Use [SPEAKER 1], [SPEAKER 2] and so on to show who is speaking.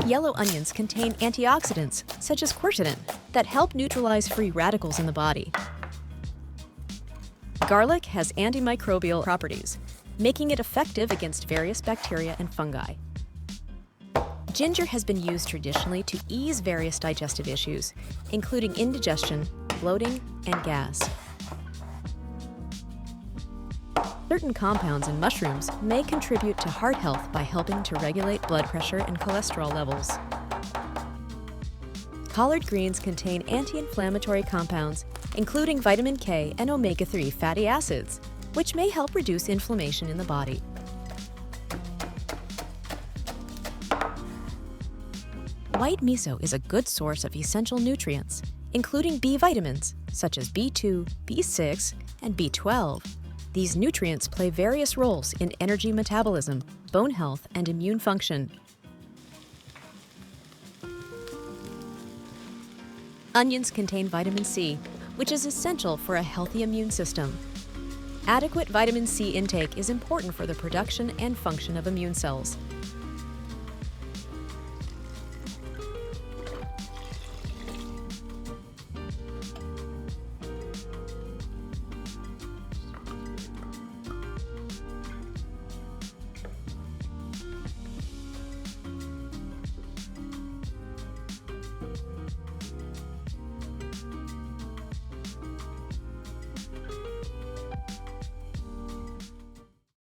[SPEAKER 1] Yellow onions contain antioxidants, such as quercetin, that help neutralize free radicals in the body. Garlic has antimicrobial properties, making it effective against various bacteria and fungi. Ginger has been used traditionally to ease various digestive issues, including indigestion, bloating, and gas. Certain compounds in mushrooms may contribute to heart health by helping to regulate blood pressure and cholesterol levels. Collard greens contain anti-inflammatory compounds, including vitamin K and omega-3 fatty acids, which may help reduce inflammation in the body. White miso is a good source of essential nutrients, including B vitamins, such as B2, B6, and B12. These nutrients play various roles in energy metabolism, bone health, and immune function. Onions contain vitamin C, which is essential for a healthy immune system. Adequate vitamin C intake is important for the production and function of immune cells.